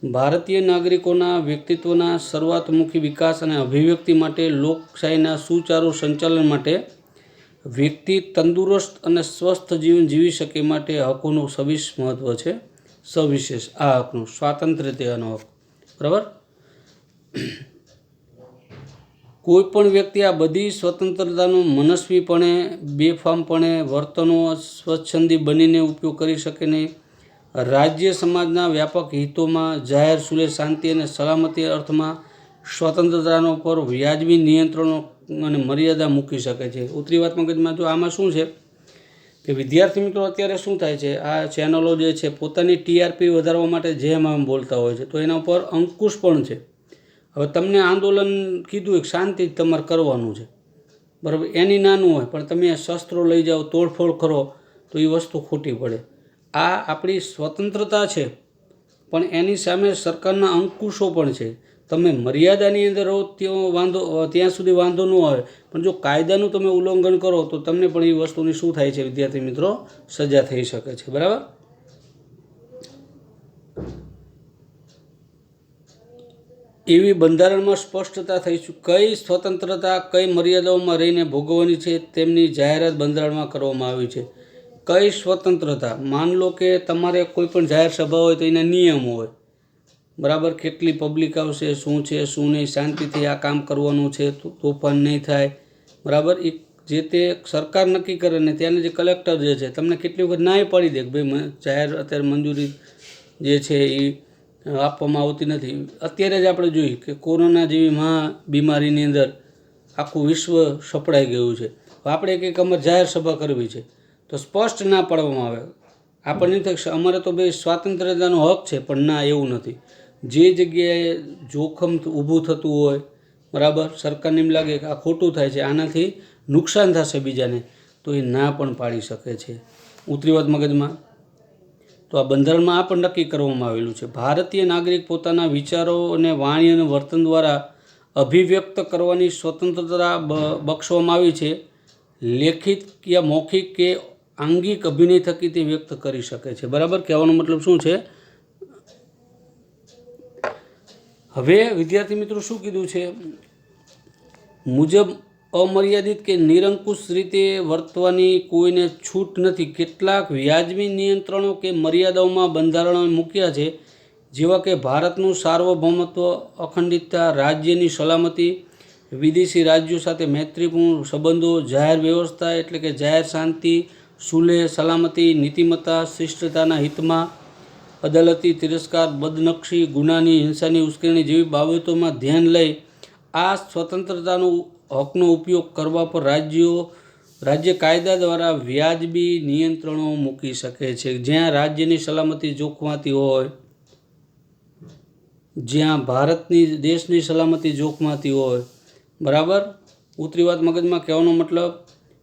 ભારતીય નાગરિકોના વ્યક્તિત્વના સર્વાતમુખી વિકાસ અને અભિવ્યક્તિ માટે, લોકશાહીના સુચારુ સંચાલન માટે, વ્યક્તિ તંદુરસ્ત અને સ્વસ્થ જીવન જીવી શકે માટે હકોનું સવિશેષ મહત્ત્વ છે. સવિશેષ આ હકનું, સ્વાતંત્ર્યતાનો હક, બરાબર. કોઈ પણ વ્યક્તિ આ બધી સ્વતંત્રતાનો મનસ્વીપણે, બેફામપણે, વર્તનો સ્વચ્છંદી બનીને ઉપયોગ કરી શકે નહીં. રાજ્ય સમાજના વ્યાપક હિતોમાં, જાહેર સુલે શાંતિ અને સલામતી અર્થમાં સ્વતંત્રતાનો પર વ્યાજબી નિયંત્રણો અને મર્યાદા મૂકી શકે છે. ઉતરી વાત મગજમાં. જો આમાં શું છે કે વિદ્યાર્થી મિત્રો અત્યારે શું થાય છે, આ ચેનલો જે છે પોતાની ટીઆરપી વધારવા માટે જેમ આમ બોલતા હોય છે, તો એના ઉપર અંકુશ પણ છે. હવે તમને આંદોલન કીધું એક શાંતિ તમારે કરવાનું છે, બરાબર, એની નાનું હોય, પણ તમે શસ્ત્રો લઈ જાઓ, તોડફોડ કરો તો એ વસ્તુ ખોટી પડે. આ આપણી સ્વતંત્રતા છે, પણ એની સામે સરકારના અંકુશો પણ છે. તમે મર્યાદાની અંદર રહો ત્યાં સુધી વાંધો ન આવે, પણ જો કાયદાનું તમે ઉલ્લંઘન કરો તો તમને પણ એ વસ્તુની શું થાય છે વિદ્યાર્થી મિત્રો, સજા થઈ શકે છે. બરાબર. એવી બંધારણમાં સ્પષ્ટતા થઈ છે કઈ સ્વતંત્રતા કઈ મર્યાદાઓમાં રહીને ભોગવવાની છે તેમની જાહેરાત બંધારણમાં કરવામાં આવી છે. કઈ સ્વતંત્રતા, માન લો કે તમારે કોઈ પણ જાહેર સભા હોય તો એના નિયમો હોય. બરાબર. કેટલી પબ્લિક આવશે, શું છે શું નહીં, શાંતિથી આ કામ કરવાનું છે, તોફાન નહીં થાય. બરાબર. એ જે તે સરકાર નક્કી કરે ને ત્યાંના જે કલેક્ટર જે છે તમને કેટલી વખત નાય પાડી દે કે ભાઈ જાહેર અત્યારે મંજૂરી જે છે એ આપવામાં આવતી નથી. અત્યારે જ આપણે જોયું કે કોરોના જેવી બીમારીની અંદર આખું વિશ્વ સપડાઈ ગયું છે. આપણે કંઈક અમારે જાહેર સભા કરવી છે તો સ્પષ્ટ ના પાડવામાં આવે. આપણને થાય અમારે તો ભાઈ સ્વાતંત્ર્યતાનો હક છે, પણ ના, એવું નથી. જે જગ્યાએ જોખમ ઊભું થતું હોય, બરાબર, સરકારને એમ લાગે કે આ ખોટું થાય છે, આનાથી નુકસાન થશે બીજાને, તો એ ના પણ પાડી શકે છે. ઉતરી વાત મગજમાં. તો આ બંધારણમાં આ પણ નક્કી કરવામાં આવેલું છે. ભારતીય નાગરિક પોતાના વિચારો અને વાણી અને વર્તન દ્વારા અભિવ્યક્ત કરવાની સ્વતંત્રતા બક્ષવામાં આવી છે. લેખિત યા મૌખિક કે આંગિક અભિનય થકી તે વ્યક્ત કરી શકે છે. બરાબર. કહેવાનો મતલબ શું છે? હવે વિદ્યાર્થી મિત્રો શું કીધું છે મુજબ અમર્યાદિત કે નિરંકુશ રીતે વર્તવાની કોઈને છૂટ નથી. કેટલાક વ્યાજબી નિયંત્રણો કે મર્યાદાઓમાં બંધારણોએ મૂક્યા છે, જેવા કે ભારતનું સાર્વભૌમત્વ, અખંડિતતા, રાજ્યની સલામતી, વિદેશી રાજ્યો સાથે મૈત્રીપૂર્ણ સંબંધો, જાહેર વ્યવસ્થા એટલે કે જાહેર શાંતિ, સુલેહ, સલામતી, નીતિમત્તા, શિષ્ટતાના હિતમાં, અદાલતી તિરસ્કાર, બદનક્ષી, ગુનાની, હિંસાની ઉશ્કેરણી જેવી બાબતોમાં ધ્યાન લઈ આ સ્વતંત્રતાનો હકનો ઉપયોગ કરવા પર રાજ્ય કાયદા દ્વારા વ્યાજબી નિયંત્રણો મૂકી શકે છે. જ્યાં રાજ્યની સલામતી જોખમાતી હોય, જ્યાં ભારતની દેશની સલામતી જોખમાતી હોય, બરાબર. ઉતરી વાત મગજમાં. કહેવાનો મતલબ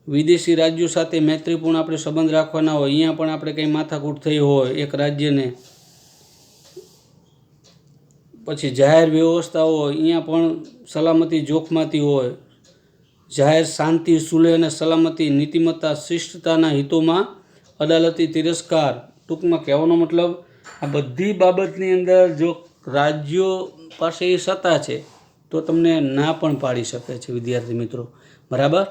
વિદેશી રાજ્યો સાથે મૈત્રીપૂર્ણ આપણે સંબંધ રાખવાના હોય, અહીંયા પણ આપણે કંઈ માથાકૂટ થઈ હોય એક રાજ્યને, પછી જાહેર વ્યવસ્થાઓ હોય અહીંયા પણ સલામતી જોખમાતી હોય, જાહેર શાંતિ, સુલેહ અને સલામતી, નીતિમત્તા, શિષ્ટતાના હિતોમાં અદાલતી તિરસ્કાર. ટૂંકમાં કહેવાનો મતલબ આ બધી બાબતની અંદર જો રાજ્યો પાસે એ સત્તા છે તો તમને ના પણ પાડી શકે છે વિદ્યાર્થી મિત્રો. બરાબર.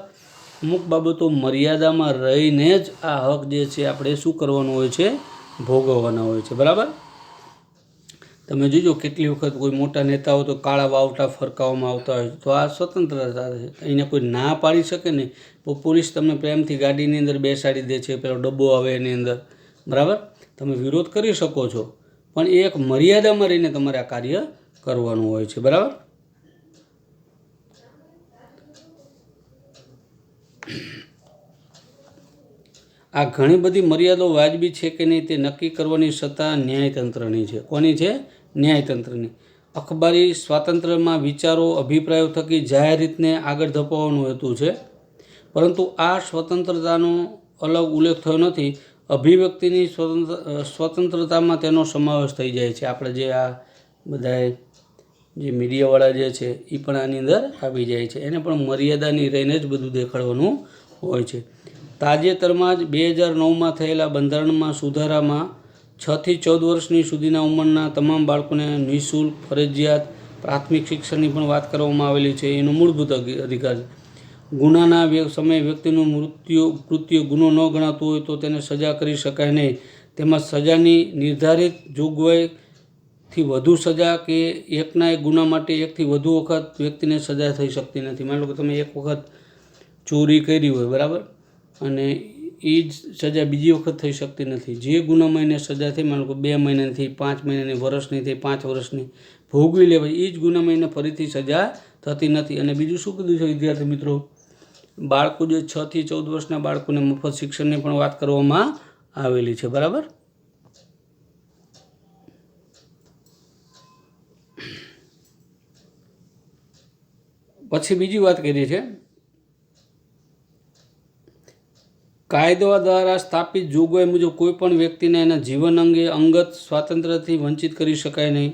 અમુક બાબતો મર્યાદામાં રહીને જ આ હક જે છે આપણે શું કરવાનું હોય છે, ભોગવવાના હોય છે. બરાબર. તમે જોજો કેટલી વખત કોઈ મોટા નેતાઓ તો કાળા વાવટા ફરકાવવામાં આવતા હોય, તો આ સ્વતંત્રતા છે, એને કોઈ ના પાડી શકે નહીં. પોલીસ તમને પ્રેમથી ગાડીની અંદર બેસાડી દે છે, પેલો ડબ્બો આવે એની અંદર, બરાબર. તમે વિરોધ કરી શકો છો, પણ એ એક મર્યાદામાં રહીને તમારે આ કાર્ય કરવાનું હોય છે. બરાબર. આ ઘણી બધી મર્યાદાઓ વાજબી છે કે નહીં તે નક્કી કરવાની સત્તા ન્યાયતંત્રની છે. કોની છે? ન્યાયતંત્રની. અખબારી સ્વાતંત્ર્યમાં વિચારો, અભિપ્રાયો થકી જાહેર રીતને આગળ ધપાવવાનું હેતુ છે, પરંતુ આ સ્વતંત્રતાનો અલગ ઉલ્લેખ થયો નથી. અભિવ્યક્તિની સ્વતંત્રતામાં તેનો સમાવેશ થઈ જાય છે. આપણે જે આ બધા જે મીડિયાવાળા જે છે એ પણ આની અંદર આવી જાય છે. એને પણ મર્યાદાની રહીને જ બધું દેખાડવાનું હોય છે. તાજેતરમાં જ 2009માં થયેલા બંધારણમાં સુધારામાં 6 થી 14 વર્ષની સુધીના ઉંમરના તમામ બાળકોને નિઃશુલ્ક ફરજિયાત પ્રાથમિક શિક્ષણની પણ વાત કરવામાં આવેલી છે. એનો મૂળભૂત અધિકાર છે. ગુનાના સમયે વ્યક્તિનું કૃત્ય ગુનો ન ગણાતું હોય તો તેને સજા કરી શકાય નહીં. તેમાં સજાની નિર્ધારિત જોગવાઈથી વધુ સજા કે એકના એક ગુના માટે એકથી વધુ વખત વ્યક્તિને સજા થઈ શકતી નથી. માની લો કે તમે એક વખત ચોરી કરી હોય, બરાબર, અને એ જ સજા બીજી વખત થઈ શકતી નથી. જે ગુનામાં એને સજા થઈ, માનો કે 2 મહિનાની, 5 મહિનાની, વર્ષની થઈ, 5 વર્ષની ભોગવી લેવાય, એ જ ગુનામાં એને ફરીથી સજા થતી નથી. અને બીજું શું કીધું છે વિદ્યાર્થી મિત્રો, બાળકો જે 6 થી 14 વર્ષના બાળકોને મફત શિક્ષણની પણ વાત કરવામાં આવેલી છે. બરાબર. પછી બીજી વાત કરી છે, કાયદા દ્વારા સ્થાપિત જોગવાઈ મુજબ કોઈ પણ વ્યક્તિને એના જીવન અંગે અંગત સ્વાતંત્ર્યથી વંચિત કરી શકાય નહીં.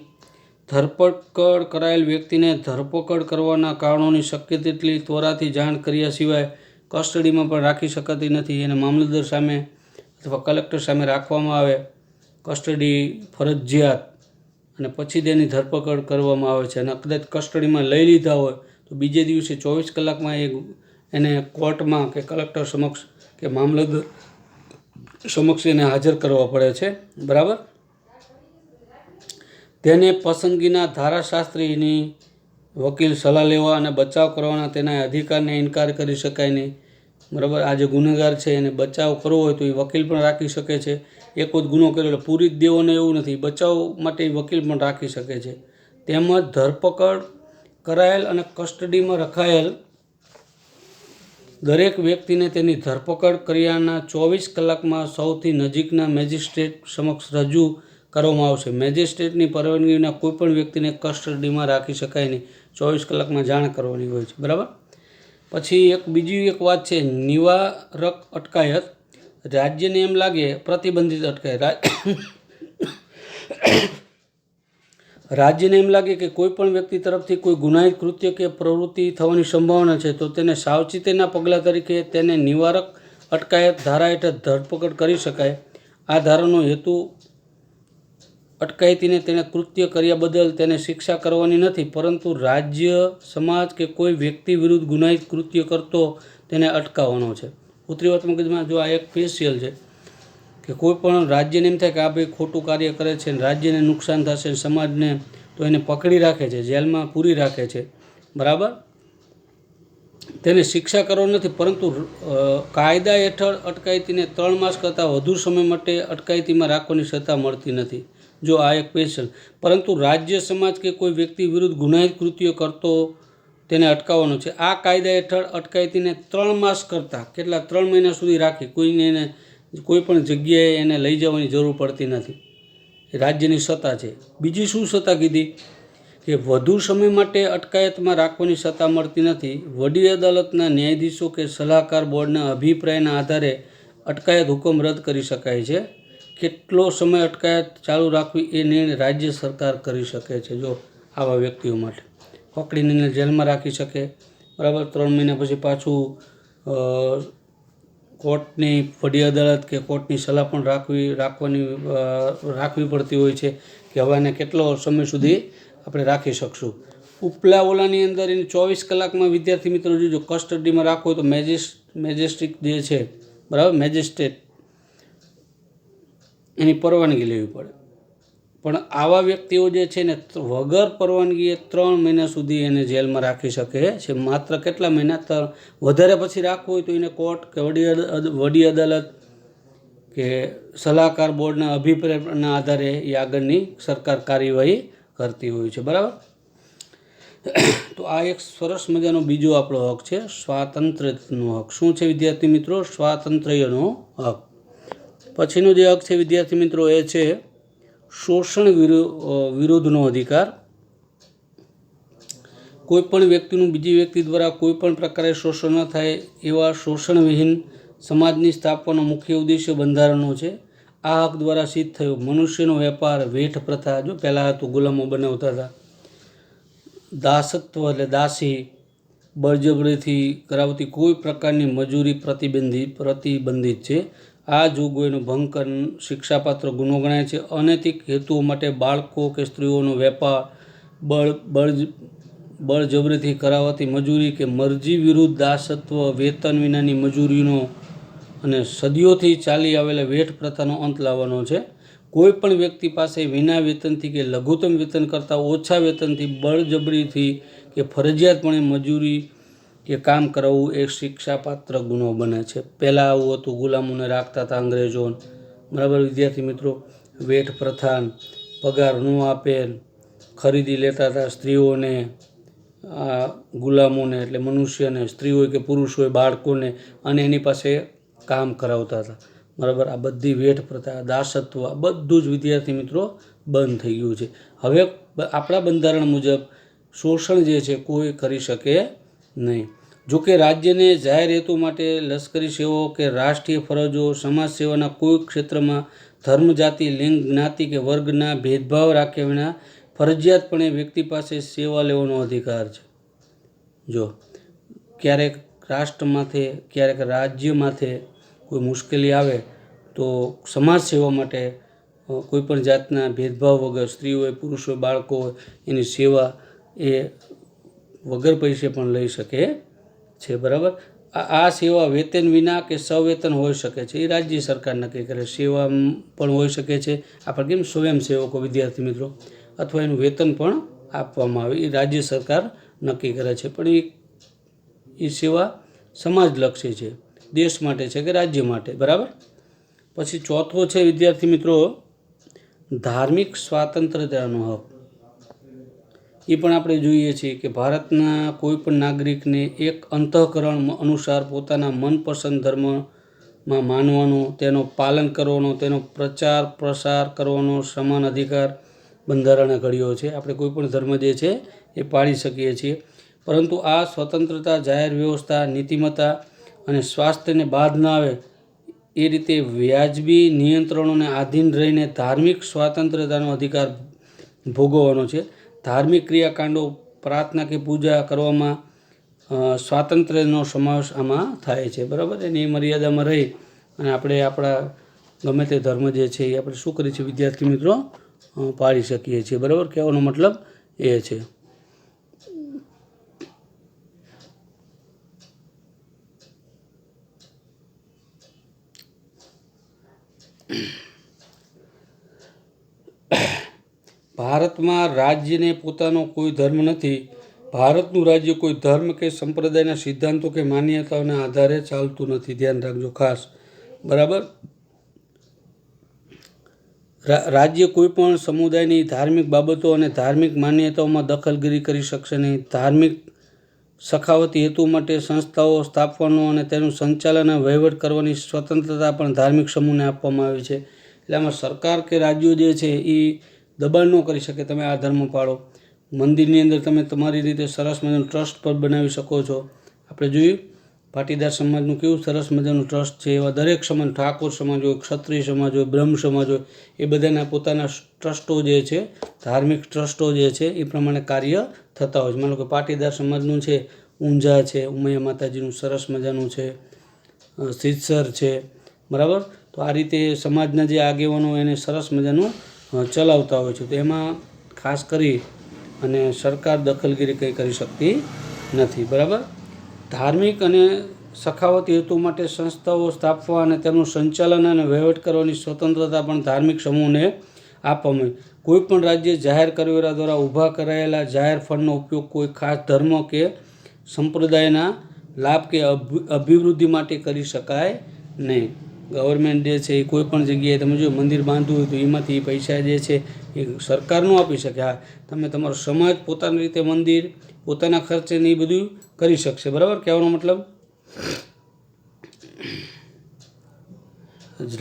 ધરપકડ કરાયેલ વ્યક્તિને ધરપકડ કરવાના કારણોની શક્ય તેટલી ત્વરાથી જાણ કર્યા સિવાય કસ્ટડીમાં પણ રાખી શકાતી નથી. એને મામલતદાર સામે અથવા કલેક્ટર સામે રાખવામાં આવે, કસ્ટડી ફરજિયાત, અને પછી તેની ધરપકડ કરવામાં આવે છે. અને કદાચ કસ્ટડીમાં લઈ લીધા હોય તો બીજે દિવસે 24 કલાકમાં એને કોર્ટમાં કે કલેક્ટર સમક્ષ કે મામલતદાર સમક્ષ એને હાજર કરવા પડે છે. બરાબર. તેને પસંદગીના ધારાશાસ્ત્રીની વકીલ સલાહ લેવા અને બચાવ કરવાના તેના અધિકારને ઇનકાર કરી શકાય નહીં. બરાબર. આ જે ગુનેગાર છે એને બચાવ કરવો હોય તો એ વકીલ પણ રાખી શકે છે. એક વખત ગુનો કર્યો એટલે પૂરી જ દેવાનો એવું નથી, બચાવ માટે વકીલ પણ રાખી શકે છે. તેમજ ધરપકડ કરાયેલ અને કસ્ટડીમાં રખાયેલ દરેક વ્યક્તિને તેની ધરપકડ કર્યાના 24 કલાકમાં સૌથી નજીકના મેજિસ્ટ્રેટ સમક્ષ રજૂ કરવામાં આવશે. મેજિસ્ટ્રેટની પરવાનગી વિના કોઈપણ વ્યક્તિને કસ્ટડીમાં રાખી શકાય નહીં. 24 કલાકમાં જાણ કરવાની હોય છે. બરાબર. પછી બીજી એક વાત છે, નિવારક અટકાયત. રાજ્યને એમ લાગે પ્રતિબંધિત અટકાયત. રાજ્યને એમ લાગે કે કોઈ પણ વ્યક્તિ તરફથી કોઈ ગુનાહિત કૃત્ય કે પ્રવૃત્તિ થવાની સંભાવના છે તો તેને સાવચેતીના પગલાં તરીકે તેને નિવારક અટકાયત ધારા હેઠળ ધરપકડ કરી શકાય. આ ધારાનો હેતુ અટકાયતીને તેને કૃત્ય કર્યા બદલ તેને શિક્ષા કરવાની નથી, પરંતુ રાજ્ય, સમાજ કે કોઈ વ્યક્તિ વિરુદ્ધ ગુનાહિત કૃત્ય કરતો તેને અટકાવવાનો છે. ઉત્તરીવાત્મકમાં જો આ એક સ્પેશિયલ છે કે કોઈ પણ રાજ્યને એમ થાય કે આ ભાઈ ખોટું કાર્ય કરે છે, રાજ્યને નુકસાન થશે, સમાજને, તો એને પકડી રાખે છે, જેલમાં પૂરી રાખે છે. બરાબર. તેને શિક્ષા કરવાની નથી, પરંતુ કાયદા હેઠળ અટકાયતીને 3 માસ કરતાં વધુ સમય માટે અટકાયતીમાં રાખવાની સત્તા મળતી નથી. જો આ એક સ્પેશિયલ. પરંતુ રાજ્ય, સમાજ કે કોઈ વ્યક્તિ વિરુદ્ધ ગુનાહિત કૃત્ય કરતો તેને અટકાવવાનો છે. આ કાયદા હેઠળ અટકાયતીને 3 માસ કરતાં કેટલા 3 મહિના સુધી રાખી કોઈને એને કોઈ પણ જગ્યાએ એને લઈ જવાની જરૂર પડતી નથી. રાજ્યની સત્તા છે. બીજી શું સત્તા કીધી કે વધુ સમય માટે અટકાયતમાં રાખવાની સત્તા મળતી નથી. વડી અદાલતના ન્યાયાધીશો કે સલાહકાર બોર્ડના અભિપ્રાયના આધારે અટકાયત હુકમ રદ કરી શકાય છે. કેટલો સમય અટકાયત ચાલુ રાખવી એ નિર્ણય રાજ્ય સરકાર કરી શકે છે. જો આવા વ્યક્તિઓ માટે પકડીને જેલમાં રાખી શકે. બરાબર. 3 મહિના પછી પાછું કોર્ટની વડી અદાલત કે કોર્ટની સલાહ પણ રાખવી પડતી હોય છે કે હવે એને કેટલો સમય સુધી આપણે રાખી શકશું. ઉપલા ઓલાની અંદર એને 24 કલાકમાં વિદ્યાર્થી મિત્રો જો કસ્ટડીમાં રાખવો હોય તો મેજિસ્ટ્રેટ જે છે, બરાબર, મેજિસ્ટ્રેટ એની પરવાનગી લેવી પડે. પણ આવા વ્યક્તિઓ જે છે ને વગર પરવાનગીએ 3 મહિના સુધી એને જેલમાં રાખી શકે છે. માત્ર કેટલા મહિના? વધારે પછી રાખવું હોય તો એને કોર્ટ કે વડી અદાલત કે સલાહકાર બોર્ડના અભિપ્રાયના આધારે એ આગળની સરકાર કાર્યવાહી કરતી હોય છે. બરાબર. તો આ એક સરસ મજાનો બીજો આપણો હક છે, સ્વાતંત્ર્યનો હક. શું છે વિદ્યાર્થી મિત્રો? સ્વાતંત્ર્યનો હક. પછીનો જે હક છે વિદ્યાર્થી મિત્રો એ છે શોષણ વિરોધનો અધિકાર. કોઈપણ વ્યક્તિનું બીજી વ્યક્તિ દ્વારા કોઈપણ પ્રકારે શોષણ ન થાય એવા શોષણવિહીન સમાજની સ્થાપવાનો મુખ્ય ઉદ્દેશ્ય બંધારણનો છે. આ હક દ્વારા સિદ્ધ થયો મનુષ્યનો વેપાર, વેઠ પ્રથા, જો પહેલાં હતું ગુલામો બનાવતા હતા, દાસત્વ એટલે દાસી, બળજબરીથી કરાવતી કોઈ પ્રકારની મજૂરી પ્રતિબંધિત છે. આ જોગવાઈનો ભંગ કરી શિક્ષાપાત્ર ગુનો ગણાય છે. અનૈતિક હેતુઓ માટે બાળકો કે સ્ત્રીઓનો વેપાર, બળજબરીથી કરાવાતી મજૂરી કે મરજી વિરુદ્ધ દાસત્વ, વેતન વિનાની મજૂરીનો અને સદીઓથી ચાલી આવેલા વેઠ પ્રથાનો અંત લાવવાનો છે. કોઈ પણ વ્યક્તિ પાસે વિના વેતનથી કે લઘુત્તમ વેતન કરતાં ઓછા વેતનથી બળજબરીથી કે ફરજિયાતપણે મજૂરી કે કામ કરાવવું એ શિક્ષાપાત્ર ગુનો બને છે. પહેલાં આવું હતું, ગુલામોને રાખતા હતા અંગ્રેજો. બરાબર વિદ્યાર્થી મિત્રો. વેઠ પ્રથા, પગાર ન આપે, ખરીદી લેતા હતા સ્ત્રીઓને, ગુલામોને એટલે મનુષ્યને, સ્ત્રી હોય કે પુરુષ હોય, બાળકોને, અને એની પાસે કામ કરાવતા હતા. બરાબર. આ બધી વેઠ પ્રથા, દાસત્વ, આ બધું જ વિદ્યાર્થી મિત્રો બંધ થઈ ગયું છે. હવે આપણા બંધારણ મુજબ શોષણ જે છે કોઈ કરી શકે નહીં. જોકે રાજ્યને જાહેર હેતુ માટે લશ્કરી સેવાઓ કે રાષ્ટ્રીય ફરજો, સમાજ સેવાના કોઈ ક્ષેત્રમાં ધર્મ, જાતિ, લિંગ, જ્ઞાતિ કે વર્ગના ભેદભાવ રાખ્યા વિના ફરજિયાતપણે વ્યક્તિ પાસે સેવા લેવાનો અધિકાર છે. જો ક્યારેક રાષ્ટ્ર માથે ક્યારેક રાજ્ય માથે કોઈ મુશ્કેલી આવે તો સમાજ સેવા માટે કોઈ પણ જાતના ભેદભાવ વગર સ્ત્રી હોય, પુરુષ હોય, બાળકો હોય, એની સેવા એ વગર પૈસે પણ લઈ શકે છે. બરાબર. આ સેવા વેતન વિના કે સવેતન હોઈ શકે છે, એ રાજ્ય સરકાર નક્કી કરે. સેવા પણ હોઈ શકે છે, આપણે કેમ સ્વયંસેવકો વિદ્યાર્થી મિત્રો, અથવા એનું વેતન પણ આપવામાં આવે, એ રાજ્ય સરકાર નક્કી કરે છે. પણ એ સેવા સમાજલક્ષી છે, દેશ માટે છે કે રાજ્ય માટે. બરાબર. પછી ચોથો છે વિદ્યાર્થી મિત્રો ધાર્મિક સ્વાતંત્ર્યતાનો હક. એ પણ આપણે જોઈએ છીએ કે ભારતના કોઈ પણ નાગરિકને એક અંતઃકરણ અનુસાર પોતાના મનપસંદ ધર્મમાં માનવાનો, તેનો પાલન કરવાનો, તેનો પ્રચાર પ્રસાર કરવાનો સમાન અધિકાર બંધારણે ઘડ્યો છે. આપણે કોઈ પણ ધર્મ જે છે એ પાળી શકીએ છીએ, પરંતુ આ સ્વતંત્રતા, જાહેર વ્યવસ્થા, નીતિમત્તા અને સ્વાસ્થ્યને બાદ ન આવે એ રીતે વ્યાજબી નિયંત્રણોને આધીન રહીને ધાર્મિક સ્વાતંત્ર્યતાનો અધિકાર ભોગવવાનો છે. ધાર્મિક ક્રિયાકાંડો, પ્રાર્થના કે પૂજા કરવામાં સ્વાતંત્ર્યનો સમાવેશ આમાં થાય છે. બરાબર. એની મર્યાદામાં રહી અને આપણે આપણા ગમે તે ધર્મ જે છે એ આપણે શું કરીએ છીએ વિદ્યાર્થી મિત્રો, પાળી શકીએ છીએ. બરાબર. કહેવાનો મતલબ એ છે. ભારતમાં રાજ્યને પોતાનો કોઈ ધર્મ નથી. ભારતનું રાજ્ય કોઈ ધર્મ કે સંપ્રદાયના સિદ્ધાંતો કે માન્યતાઓના આધારે ચાલતું નથી. ધ્યાન રાખજો ખાસ. બરાબર. રાજ્ય કોઈ પણ સમુદાયની ધાર્મિક બાબતો અને ધાર્મિક માન્યતાઓમાં દખલગીરી કરી શકશે નહીં. ધાર્મિક સખાવતી હેતુ માટે સંસ્થાઓ સ્થાપવાનો અને તેનું સંચાલન અને વહીવટ કરવાની સ્વતંત્રતા પણ ધાર્મિક સમૂહને આપવામાં આવી છે. એટલે આમાં સરકાર કે રાજ્યો જે છે એ દબાણ ન કરી શકે તમે આ ધર્મ પાળો. મંદિરની અંદર તમે તમારી રીતે સરસ મજાનું ટ્રસ્ટ પણ બનાવી શકો છો. આપણે જોયું પાટીદાર સમાજનું કેવું સરસ મજાનું ટ્રસ્ટ છે. એવા દરેક સમાજ, ઠાકોર સમાજ હોય, ક્ષત્રિય સમાજ હોય, બ્રહ્મ સમાજ હોય, એ બધાના પોતાના ટ્રસ્ટો જે છે, ધાર્મિક ટ્રસ્ટો જે છે એ પ્રમાણે કાર્ય થતા હોય છે. માનો કે પાટીદાર સમાજનું છે ઊંઝા છે, ઉમૈયા માતાજીનું સરસ મજાનું છે, સિદ્ધસર છે. બરાબર. તો આ રીતે સમાજના જે આગેવાનો એને સરસ મજાનું ચલાવતા હોય છે. તો એમાં ખાસ કરી અને સરકાર દખલગીરી કંઈ કરી શકતી નથી. બરાબર. ધાર્મિક અને સખાવતી હેતુ માટે સંસ્થાઓ સ્થાપવા અને તેમનું સંચાલન અને વહીવટ કરવાની સ્વતંત્રતા પણ ધાર્મિક સમૂહને આપવામાં. કોઈ પણ રાજ્ય જાહેર કરવેરા દ્વારા ઊભા કરાયેલા જાહેર ફંડનો ઉપયોગ કોઈ ખાસ ધર્મ કે સંપ્રદાયના લાભ કે અભિવૃદ્ધિ માટે કરી શકાય નહીં. ગવર્મેન્ટ જે છે એ કોઈ પણ જગ્યાએ તમે જો મંદિર બાંધવું હોય તો એમાંથી પૈસા જે છે એ સરકાર ન આપી શકે. હા, તમે તમારો સમાજ પોતાની રીતે મંદિર પોતાના ખર્ચે ને એ બધું કરી શકશે. બરાબર. કહેવાનો મતલબ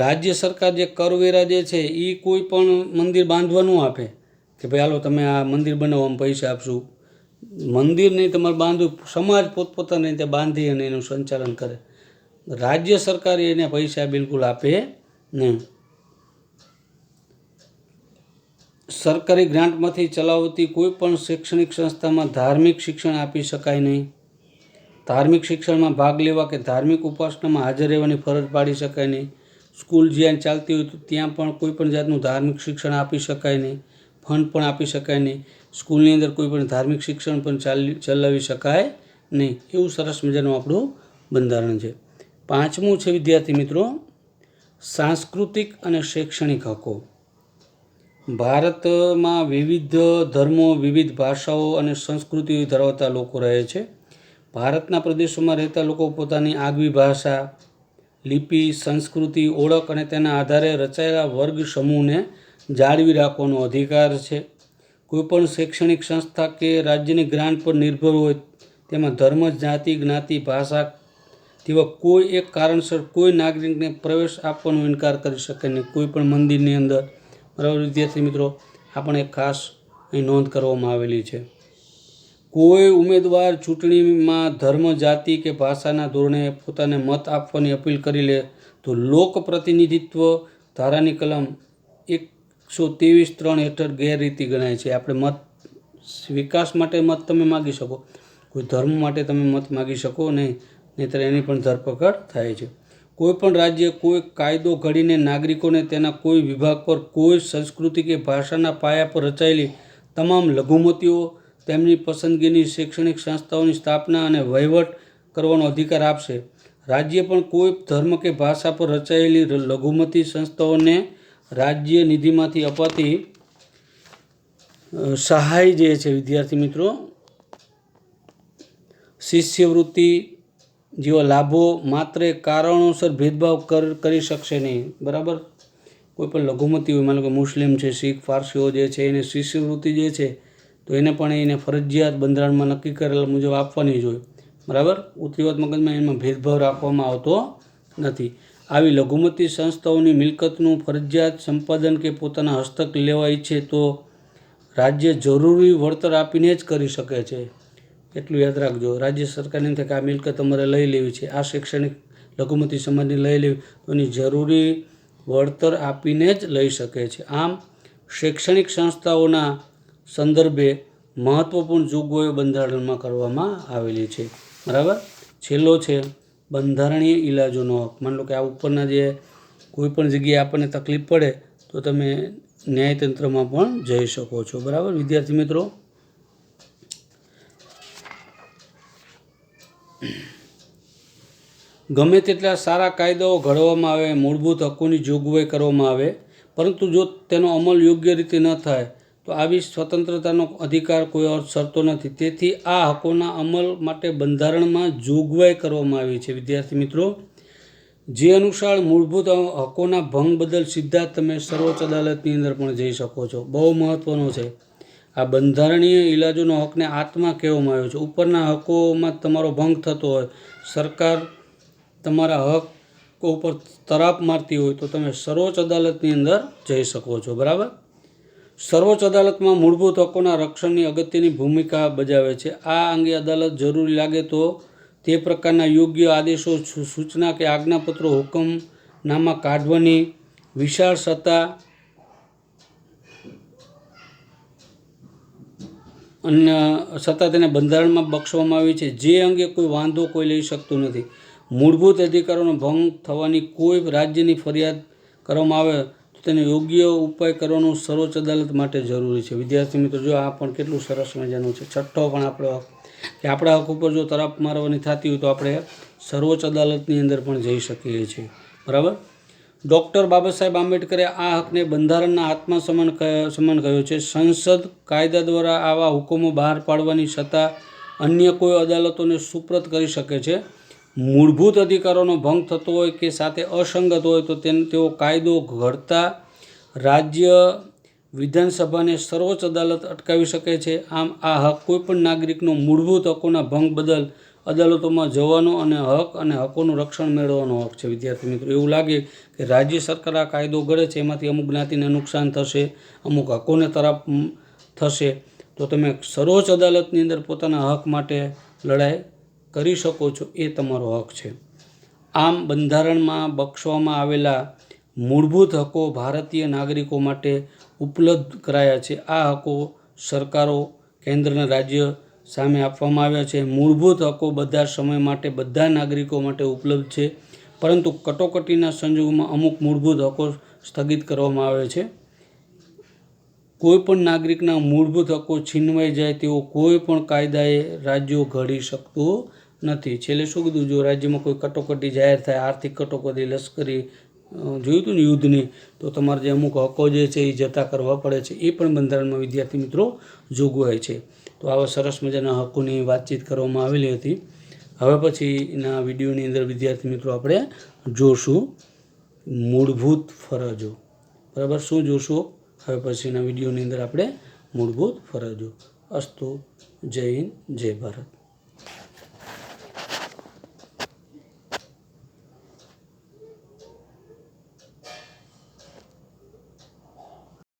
રાજ્ય સરકાર જે કરવેરા જે છે એ કોઈ પણ મંદિર બાંધવા ન આપે કે ભાઈ હાલો તમે આ મંદિર બનાવવામાં પૈસા આપશું. મંદિર નહીં તમારે બાંધવું, સમાજ પોતપોતાની રીતે બાંધી અને એનું સંચાલન કરે. રાજ્ય સરકાર એને પૈસા બિલકુલ આપે નહીં. સરકારી ગ્રાન્ટમાંથી ચલાવતી કોઈ પણ શૈક્ષણિક સંસ્થામાં ધાર્મિક શિક્ષણ આપી શકાય નહીં. ધાર્મિક શિક્ષણમાં ભાગ લેવા કે ધાર્મિક ઉપાસનામાં હાજર રહેવાની ફરજ પાડી શકાય નહીં. સ્કૂલ જ્યાં ચાલતી હોય તો ત્યાં પણ કોઈ પણ જાતનું ધાર્મિક શિક્ષણ આપી શકાય નહીં. ફંડ પણ આપી શકાય નહીં. સ્કૂલની અંદર કોઈ પણ ધાર્મિક શિક્ષણ પણ ચલાવી શકાય નહીં. એવું સરસ મજાનું આપણું બંધારણ છે. પાંચમું છે વિદ્યાર્થી મિત્રો સાંસ્કૃતિક અને શૈક્ષણિક હકો. ભારતમાં વિવિધ ધર્મો, વિવિધ ભાષાઓ અને સંસ્કૃતિઓ ધરાવતા લોકો રહે છે. ભારતના પ્રદેશોમાં રહેતા લોકો પોતાની આગવી ભાષા, લિપિ, સંસ્કૃતિ, ઓળખ અને તેના આધારે રચાયેલા વર્ગ સમૂહને જાળવી રાખવાનો અધિકાર છે. કોઈપણ શૈક્ષણિક સંસ્થા કે રાજ્યની ગ્રાન્ટ પર નિર્ભર હોય તેમાં ધર્મ, જાતિ, જ્ઞાતિ, ભાષા તેવા કોઈ એક કારણસર કોઈ નાગરિકને પ્રવેશ આપવાનો ઇનકાર કરી શકે નહીં. કોઈ પણ મંદિરની અંદર. બરાબર વિદ્યાર્થી મિત્રો, આ પણ એક ખાસ અહીં નોંધ કરવામાં આવેલી છે. કોઈ ઉમેદવાર ચૂંટણીમાં ધર્મ, જાતિ કે ભાષાના ધોરણે પોતાને મત આપવાની અપીલ કરી લે તો લોક પ્રતિનિધિત્વ ધારાની કલમ 123(3) હેઠળ ગેરરીતિ ગણાય છે. આપણે મત વિકાસ માટે મત તમે માગી શકો, કોઈ ધર્મ માટે તમે મત માગી શકો નહીં, નહીંતર એની પણ ધરપકડ થાય છે. કોઈપણ રાજ્ય કોઈ કાયદો ઘડીને નાગરિકોને તેના કોઈ વિભાગ પર કોઈ સંસ્કૃતિ કે ભાષાના પાયા પર રચાયેલી તમામ લઘુમતીઓ તેમની પસંદગીની શૈક્ષણિક સંસ્થાઓની સ્થાપના અને વહીવટ કરવાનો અધિકાર આપશે. રાજ્ય પણ કોઈ ધર્મ કે ભાષા પર રચાયેલી લઘુમતી સંસ્થાઓને રાજ્ય નિધિમાંથી અપાતી સહાય જે છે વિદ્યાર્થી મિત્રો, શિષ્યવૃત્તિ જેવા લાભો માત્ર કારણોસર ભેદભાવ કરી શકશે નહીં. બરાબર, કોઈ પણ લઘુમતી હોય, માનો કે મુસ્લિમ છે, શીખ, પારસીઓ જે છે, એને શિષ્યવૃત્તિ જે છે તો એને પણ એને ફરજિયાત બંધારણમાં નક્કી કરેલા મુજબ આપવાની જ હોય. બરાબર, ઉતરીવત મગજમાં એમાં ભેદભાવ રાખવામાં આવતો નથી. આવી લઘુમતી સંસ્થાઓની મિલકતનું ફરજિયાત સંપાદન કે પોતાના હસ્તક લેવા ઈચ્છે તો રાજ્ય જરૂરી વળતર આપીને જ કરી શકે છે. એટલું યાદ રાખજો, રાજ્ય સરકારને થાય કે આ મિલકત અમારે લઈ લેવી છે, આ શૈક્ષણિક લઘુમતી સમાજને લઈ લેવી, તો એની જરૂરી વળતર આપીને જ લઈ શકે છે. આમ શૈક્ષણિક સંસ્થાઓના સંદર્ભે મહત્ત્વપૂર્ણ જોગવાઈઓ બંધારણમાં કરવામાં આવેલી છે. બરાબર, છેલ્લો છે બંધારણીય ઇલાજોનો હક. માની લો કે આ ઉપરના જે કોઈ પણ જગ્યાએ આપણને તકલીફ પડે તો તમે ન્યાયતંત્રમાં પણ જઈ શકો છો. બરાબર વિદ્યાર્થી મિત્રો, ગમે તેટલા સારા કાયદાઓ ઘડવામાં આવે, મૂળભૂત હકોની જોગવાઈ કરવામાં આવે, પરંતુ જો તેનો અમલ યોગ્ય રીતે ન થાય તો આવી સ્વતંત્રતાનો અધિકાર કોઈ અર્થ સરતો નથી. તેથી આ હકોના અમલ માટે બંધારણમાં જોગવાઈ કરવામાં આવી છે. વિદ્યાર્થી મિત્રો, જે અનુસાર મૂળભૂત હકોના ભંગ બદલ સીધા તમે સર્વોચ્ચ અદાલતની અંદર પણ જઈ શકો છો. બહુ મહત્ત્વનું છે. આ બંધારણીય ઇલાજોનો હકને આત્મા કહેવામાં આવ્યો છે. ઉપરના હકોમાં તમારો ભંગ થતો હોય, સરકાર તમારા હક ઉપર તરાપ મારતી હોય તો તમે સર્વોચ્ચ અદાલતની અંદર જઈ શકો છો. બરાબર, સર્વોચ્ચ અદાલતમાં મૂળભૂત હકોના રક્ષણની અગત્યની ભૂમિકા ભજવે છે. આ અંગે અદાલત જરૂરી લાગે તો તે પ્રકારના યોગ્ય આદેશો, સૂચના કે આજ્ઞાપત્રો, હુકમનામા કાઢવાની વિશાળ સત્તા અને સત્તા તેને બંધારણમાં બક્ષવામાં આવી છે. જે અંગે કોઈ વાંધો કોઈ લઈ શકતું નથી. મૂળભૂત અધિકારોનો ભંગ થવાની કોઈ રાજ્યની ફરિયાદ કરવામાં આવે તો તેને યોગ્ય ઉપાય કરવાનું સર્વોચ્ચ અદાલત માટે જરૂરી છે. વિદ્યાર્થી મિત્રો, જો આ પણ કેટલું સરસ મજાનું છે. છઠ્ઠો પણ આપણો હક કે આપણા હક ઉપર જો તરાપ મારવાની થતી હોય તો આપણે સર્વોચ્ચ અદાલતની અંદર પણ જઈ શકીએ છીએ. બરાબર, ડૉક્ટર બાબા સાહેબ આંબેડકરે આ હકને બંધારણના આત્મા સમાન કહ્યો છે. સંસદ કાયદા દ્વારા આવા હુકમો બહાર પાડવાની સત્તા અન્ય કોઈ અદાલતોને સુપ્રત કરી શકે છે. મૂળભૂત અધિકારોનો ભંગ થતો હોય કે સાથે અસંગત હોય તો તેઓ કાયદો ઘડતા રાજ્ય વિધાનસભાને સર્વોચ્ચ અદાલત અટકાવી શકે છે. આમ આ હક કોઈપણ નાગરિકનો મૂળભૂત હકોના ભંગ બદલ અદાલતોમાં જવાનો અને હક અને હકોનું રક્ષણ મેળવવાનો હક છે. વિદ્યાર્થી મિત્રો, એવું લાગે કે રાજ્ય સરકાર આ કાયદો ઘડે છે, એમાંથી અમુક જ્ઞાતિને નુકસાન થશે, અમુક હકોને તરફ થશે, તો તમે સર્વોચ્ચ અદાલતની અંદર પોતાના હક માટે લડાઈ કરી શકો છો. એ તમારો હક છે. આમ બંધારણમાં બક્ષવામાં આવેલા મૂળભૂત હકો ભારતીય નાગરિકો માટે ઉપલબ્ધ કરાયા છે. આ હકો સરકારો, કેન્દ્રના રાજ્ય સામે આપવામાં આવ્યા છે. મૂળભૂત હકો બધા સમય માટે બધા નાગરિકો માટે ઉપલબ્ધ છે, પરંતુ કટોકટીના સંજોગોમાં અમુક મૂળભૂત હકો સ્થગિત કરવામાં આવે છે. કોઈ પણ નાગરિકના મૂળભૂત હકો છીનવાઈ જાય તેવો કોઈ પણ કાયદાએ રાજ્યો ઘડી શકતું નથી. છેલ્લે શું કીધું, જો રાજ્યમાં કોઈ કટોકટી જાહેર થાય, આર્થિક કટોકટી, લશ્કરી જોયું હતું ને યુદ્ધની, તો તમારે જે અમુક હકો જે છે એ જતા કરવા પડે છે. એ પણ બંધારણમાં વિદ્યાર્થી મિત્રો જોગવાઈ છે. તો આવા સરસ મજાના હકોની વાતચીત કરવામાં આવેલી હતી. હવે પછીના વિડીયોની અંદર વિદ્યાર્થી મિત્રો આપણે જોશું મૂળભૂત ફરજો. બરાબર, શું જોશું હવે પછીના વિડીયોની અંદર આપણે મૂળભૂત ફરજો. અસ્તુ, જય હિન્દ, જય ભારત.